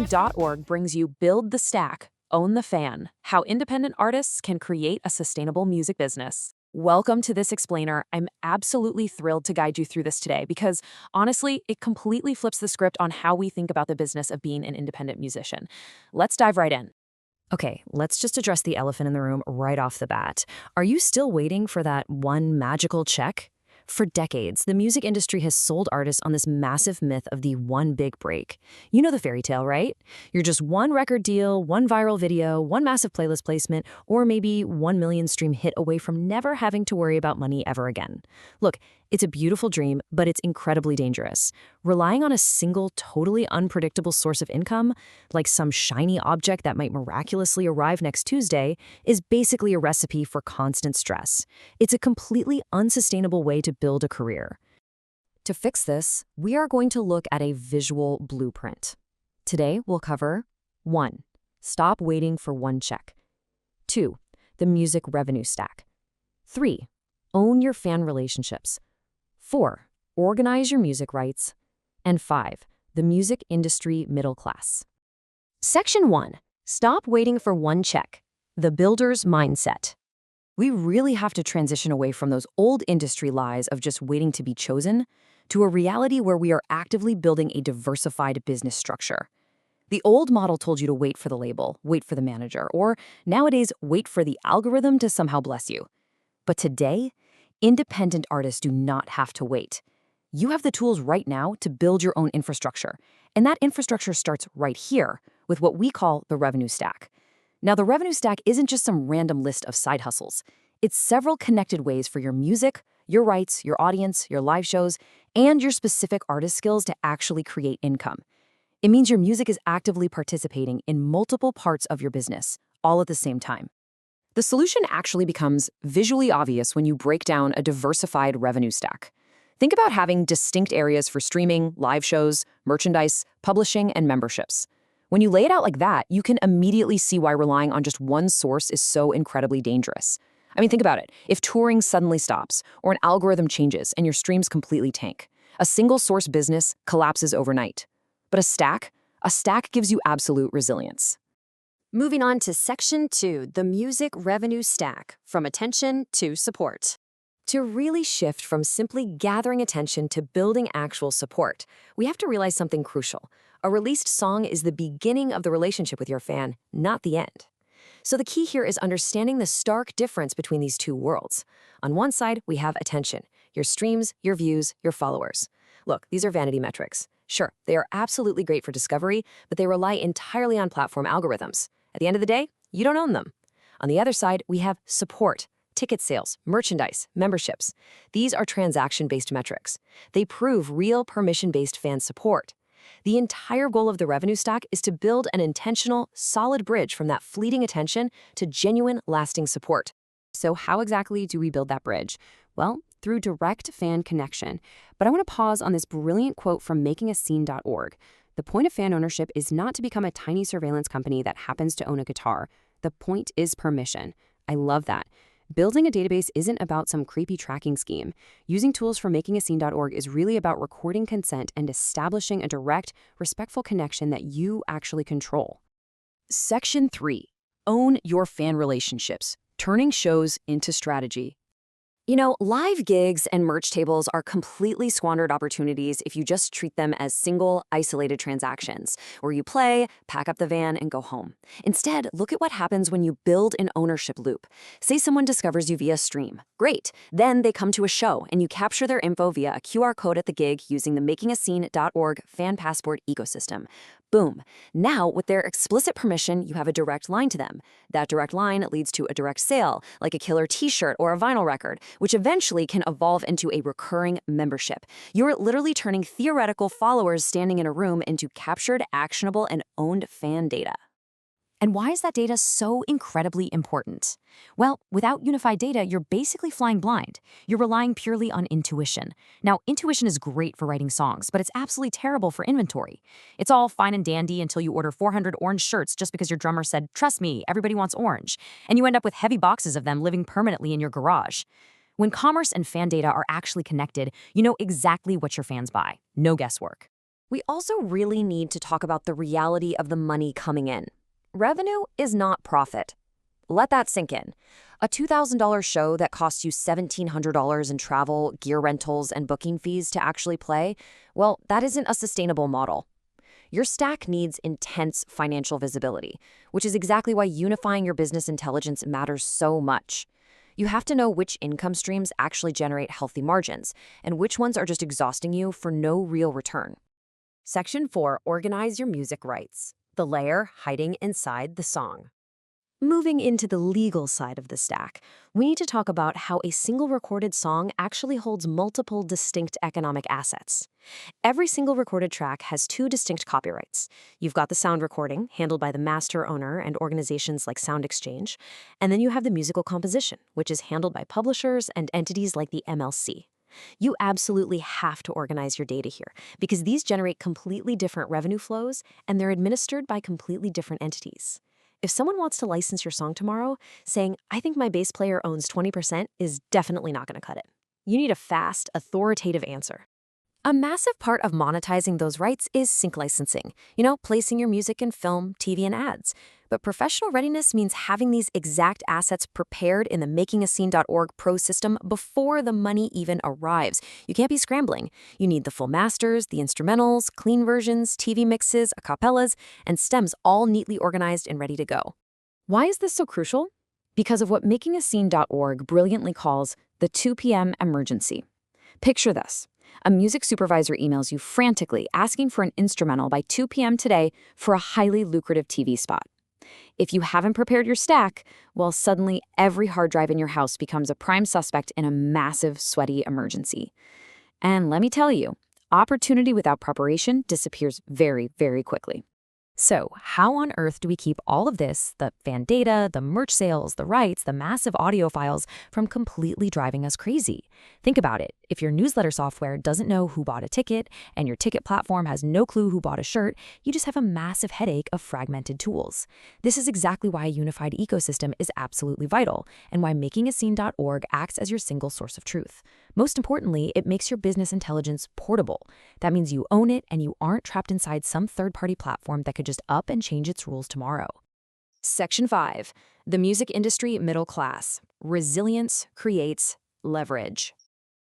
MakeAScene.org brings you Build the Stack, Own the Fan, how independent artists can create a sustainable music business. Welcome to this explainer. I'm absolutely thrilled to guide you through this today because, honestly, it completely flips the script on how we think about the business of being an independent musician. Let's dive right in. Okay, let's just address the elephant in the room right off the bat. Are you still waiting for that one magical check? For decades, the music industry has sold artists on this massive myth of the one big break. You know the fairy tale, right? You're just one record deal, one viral video, one massive playlist placement, or maybe 1 million stream hit away from never having to worry about money ever again. Look, it's a beautiful dream, but it's incredibly dangerous. Relying on a single, totally unpredictable source of income, like some shiny object that might miraculously arrive next Tuesday, is basically a recipe for constant stress. It's a completely unsustainable way to build a career. To fix this, we are going to look at a visual blueprint. Today, we'll cover 1. Stop waiting for one check. 2. The music revenue stack. 3. Own your fan relationships. 4. Organize your music rights. And 5. The music industry middle class. Section 1. Stop waiting for one check. The builder's mindset. We really have to transition away from those old industry lies of just waiting to be chosen to a reality where we are actively building a diversified business structure. The old model told you to wait for the label, wait for the manager, or nowadays, wait for the algorithm to somehow bless you. But today, independent artists do not have to wait. You have the tools right now to build your own infrastructure, and that infrastructure starts right here with what we call the revenue stack. Now, the revenue stack isn't just some random list of side hustles. It's several connected ways for your music, your rights, your audience, your live shows, and your specific artist skills to actually create income. It means your music is actively participating in multiple parts of your business, all at the same time. The solution actually becomes visually obvious when you break down a diversified revenue stack. Think about having distinct areas for streaming, live shows, merchandise, publishing, and memberships. When you lay it out like that, you can immediately see why relying on just one source is so incredibly dangerous. I mean, think about it. If touring suddenly stops, or an algorithm changes and your streams completely tank, a single source business collapses overnight. But a stack gives you absolute resilience. Moving on to Section 2, the music revenue stack, from attention to support. To really shift from simply gathering attention to building actual support, we have to realize something crucial. A released song is the beginning of the relationship with your fan, not the end. So the key here is understanding the stark difference between these two worlds. On one side, we have attention, your streams, your views, your followers. Look, these are vanity metrics. Sure, they are absolutely great for discovery, but they rely entirely on platform algorithms. At the end of the day, you don't own them. On the other side, we have support, ticket sales, merchandise, memberships. These are transaction-based metrics. They prove real permission-based fan support. The entire goal of the revenue stack is to build an intentional, solid bridge from that fleeting attention to genuine, lasting support. So how exactly do we build that bridge? Well, through direct fan connection. But I want to pause on this brilliant quote from MakeAScene.org. The point of fan ownership is not to become a tiny surveillance company that happens to own a guitar. The point is permission. I love that. Building a database isn't about some creepy tracking scheme. Using tools from MakeAScene.org is really about recording consent and establishing a direct, respectful connection that you actually control. Section 3. Own your fan relationships, turning shows into strategy. You know, live gigs and merch tables are completely squandered opportunities if you just treat them as single, isolated transactions, where you play, pack up the van, and go home. Instead, look at what happens when you build an ownership loop. Say someone discovers you via stream. Great. Then they come to a show, and you capture their info via a QR code at the gig using the MakeAScene.org fan passport ecosystem. Boom. Now, with their explicit permission, you have a direct line to them. That direct line leads to a direct sale, like a killer t-shirt or a vinyl record, which eventually can evolve into a recurring membership. You're literally turning theoretical followers standing in a room into captured, actionable, and owned fan data. And why is that data so incredibly important? Well, without unified data, you're basically flying blind. You're relying purely on intuition. Now, intuition is great for writing songs, but it's absolutely terrible for inventory. It's all fine and dandy until you order 400 orange shirts just because your drummer said, "Trust me, everybody wants orange," and you end up with heavy boxes of them living permanently in your garage. When commerce and fan data are actually connected, you know exactly what your fans buy. No guesswork. We also really need to talk about the reality of the money coming in. Revenue is not profit. Let that sink in. A $2,000 show that costs you $1,700 in travel, gear rentals, and booking fees to actually play, well, that isn't a sustainable model. Your stack needs intense financial visibility, which is exactly why unifying your business intelligence matters so much. You have to know which income streams actually generate healthy margins, and which ones are just exhausting you for no real return. Section 4, organize your music rights. The layer hiding inside the song. Moving into the legal side of the stack, we need to talk about how a single recorded song actually holds multiple distinct economic assets. Every single recorded track has two distinct copyrights. You've got the sound recording, handled by the master owner and organizations like Sound Exchange, and then you have the musical composition, which is handled by publishers and entities like the MLC. You absolutely have to organize your data here, because these generate completely different revenue flows, and they're administered by completely different entities. If someone wants to license your song tomorrow, saying, "I think my bass player owns 20% is definitely not going to cut it. You need a fast, authoritative answer. A massive part of monetizing those rights is sync licensing, placing your music in film, TV, and ads. But professional readiness means having these exact assets prepared in the makingascene.org pro system before the money even arrives. You can't be scrambling. You need the full masters, the instrumentals, clean versions, TV mixes, acapellas, and stems all neatly organized and ready to go. Why is this so crucial? Because of what makingascene.org brilliantly calls the 2 p.m. emergency. Picture this. A music supervisor emails you frantically asking for an instrumental by 2 p.m. today for a highly lucrative TV spot. If you haven't prepared your stack, well, suddenly every hard drive in your house becomes a prime suspect in a massive, sweaty emergency. And let me tell you, opportunity without preparation disappears very, very quickly. So, how on earth do we keep all of this, the fan data, the merch sales, the rights, the massive audio files, from completely driving us crazy? Think about it. If your newsletter software doesn't know who bought a ticket and your ticket platform has no clue who bought a shirt, you just have a massive headache of fragmented tools. This is exactly why a unified ecosystem is absolutely vital, and why makingascene.org acts as your single source of truth. Most importantly, it makes your business intelligence portable. That means you own it and you aren't trapped inside some third-party platform that could just up and change its rules tomorrow. Section 5. The music industry middle class. Resilience creates leverage.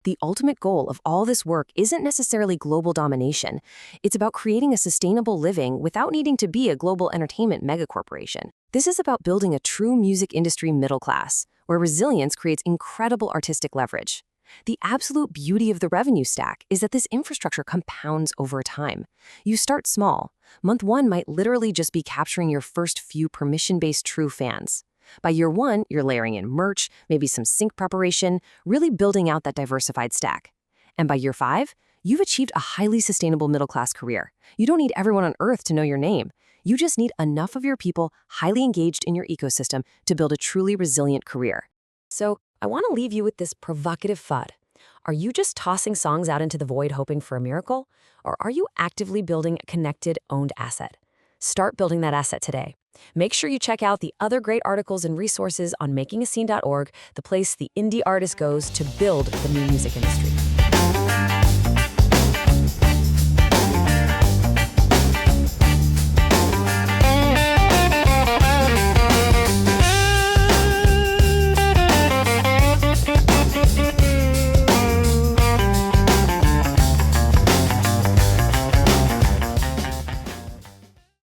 The ultimate goal of all this work isn't necessarily global domination. It's about creating a sustainable living without needing to be a global entertainment megacorporation. This is about building a true music industry middle class, where resilience creates incredible artistic leverage. The absolute beauty of the revenue stack is that this infrastructure compounds over time. You start small. Month 1 might literally just be capturing your first few permission-based true fans. By year 1, you're layering in merch, maybe some sync preparation, really building out that diversified stack. And by year 5, you've achieved a highly sustainable middle-class career. You don't need everyone on earth to know your name. You just need enough of your people highly engaged in your ecosystem to build a truly resilient career. So, I want to leave you with this provocative FUD. Are you just tossing songs out into the void hoping for a miracle? Or are you actively building a connected, owned asset? Start building that asset today. Make sure you check out the other great articles and resources on makingascene.org, the place the indie artist goes to build the new music industry.